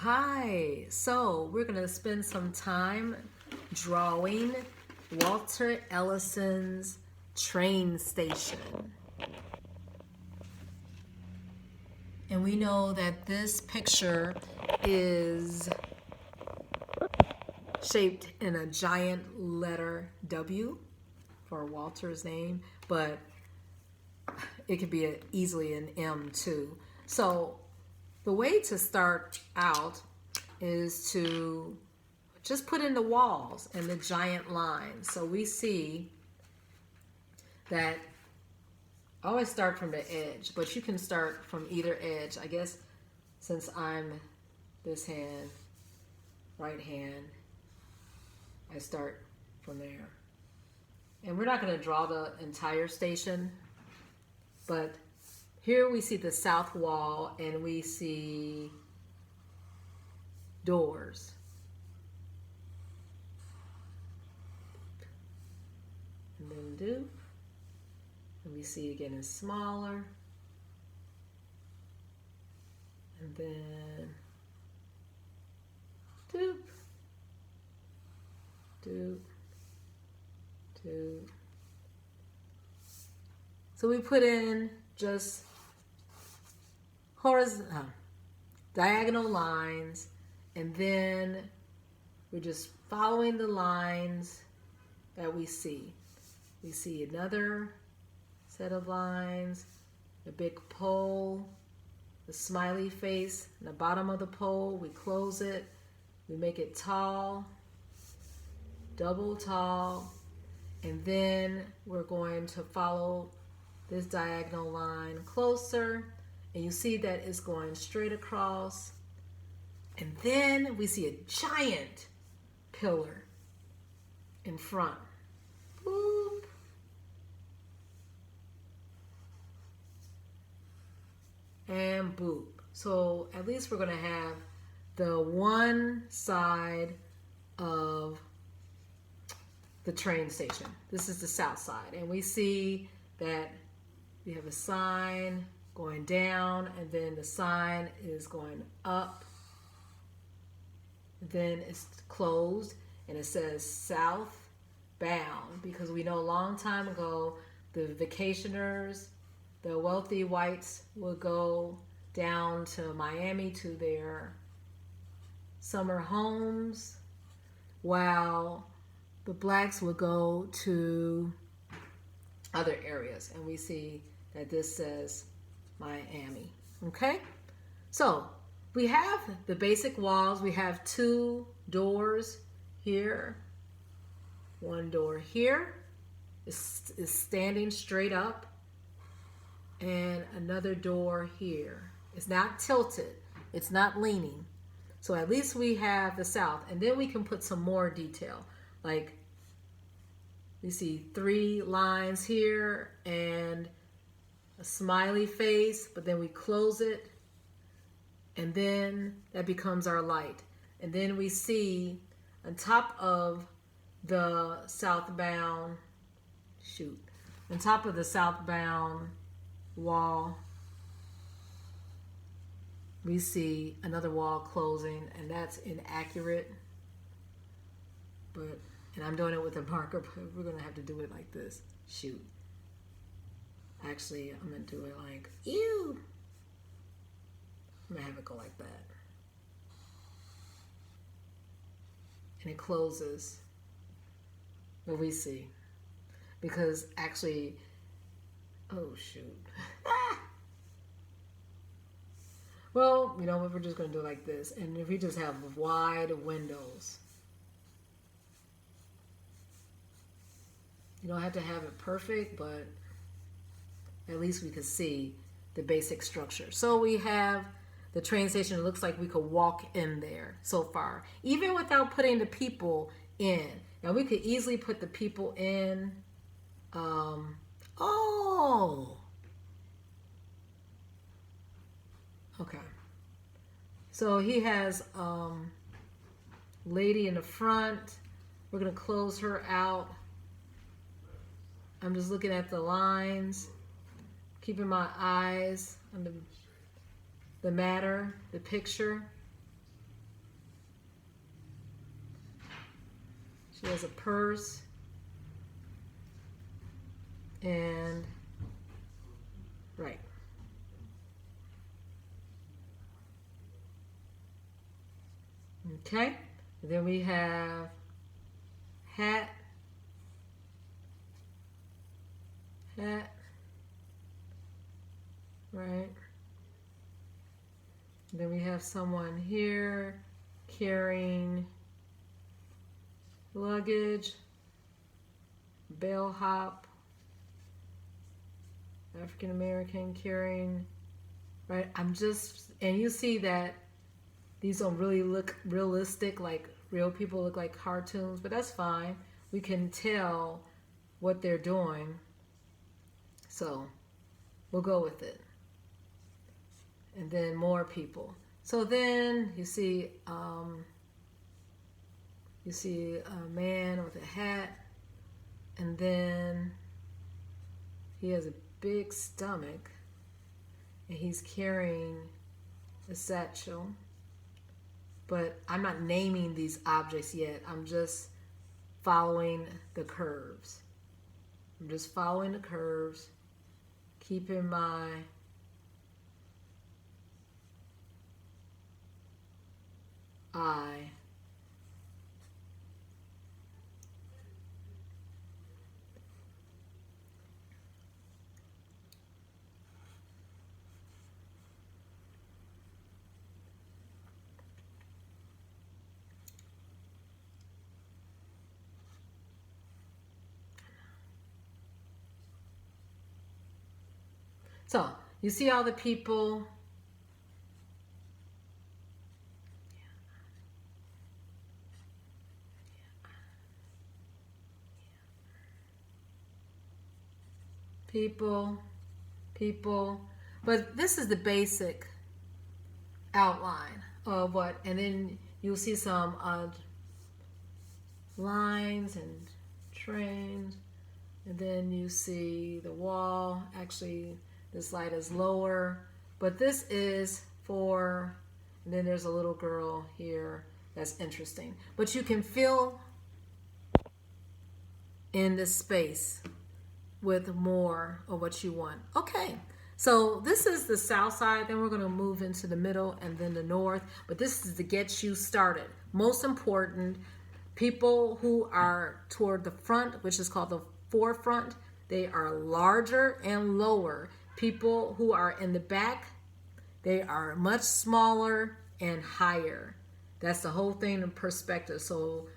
Hi, so we're going to spend some time drawing Walter Ellison's train station. And we know that this picture is shaped in a giant letter W for Walter's name, but it could be easily an M too. So the way to start out is to just put in the walls and the giant lines. So we see that I always start from the edge, but you can start from either edge. I guess since I'm this hand, right hand, I start from there. And we're not going to draw the entire station, but here we see the south wall and we see doors. And then doop. And we see again is smaller. And then doop. Doop. Doop. So we put in just horizontal, diagonal lines, and then we're just following the lines that we see. We see another set of lines, a big pole, the smiley face, and the bottom of the pole, we close it, we make it tall, double tall, and then we're going to follow this diagonal line closer, and you see that it's going straight across, and then we see a giant pillar in front. Boop. And boop. So at least we're going to have the one side of the train station. This is the south side, and we see that we have a sign going down, and then the sign is going up. Then it's closed, and it says southbound, because we know a long time ago the vacationers, the wealthy whites, would go down to Miami to their summer homes, while the blacks would go to other areas. And we see that this says Miami. Okay? So we have the basic walls. We have two doors here. One door here is standing straight up. And another door here. It's not tilted. It's not leaning. So at least we have the south. And then we can put some more detail. Like we see three lines here and a smiley face, but then we close it, and then that becomes our light. And then we see on top of the southbound, on top of the southbound wall, we see another wall closing, and that's inaccurate. And I'm doing it with a marker, but we're gonna have to do it like this. Actually, I'm gonna do it like, ew. I'm gonna have it go like that. And it closes where we see. Because actually, oh shoot. Well, you know what, we're just gonna do it like this. And if we just have wide windows, you don't have to have it perfect, but at least we could see the basic structure. So we have the train station. It looks like we could walk in there so far, even without putting the people in. Now we could easily put the people in. Okay. So he has lady in the front. We're gonna close her out. I'm just looking at the lines, keeping my eyes on the matter, the picture. She has a purse. And, right. Okay. And then we have hat. Hat. Right. And then we have someone here carrying luggage, bellhop, African American carrying, right? And you see that these don't really look realistic, like real people look like cartoons, but that's fine. We can tell what they're doing. So we'll go with it. And then more people. So then you see a man with a hat, and then he has a big stomach, and he's carrying a satchel. But I'm not naming these objects yet. I'm just following the curves. I'm just following the curves, keeping my eye So you see all the people. People. But this is the basic outline of what, and then you'll see some lines and trains, and then you see the wall. Actually, this light is lower, but this is for, and then there's a little girl here that's interesting. But you can fill in this space with more of what you want. Okay, so this is the south side, then we're going to move into the middle and then the north, but this is to get you started. Most important, people who are toward the front, which is called the forefront, they are larger and lower. People who are in the back, they are much smaller and higher. That's the whole thing in perspective. So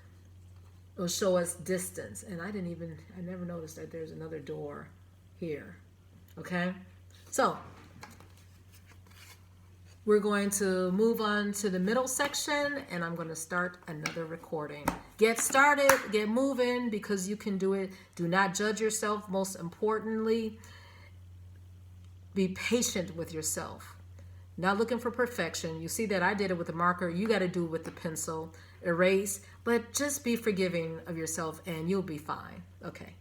it'll show us distance. And I never noticed that there's another door here. Okay? So we're going to move on to the middle section, and I'm going to start another recording. Get started, get moving, because you can do it. Do not judge yourself. Most importantly, be patient with yourself. Not looking for perfection. You see that I did it with a marker. You got to do it with the pencil. Erase, but just be forgiving of yourself and you'll be fine. Okay.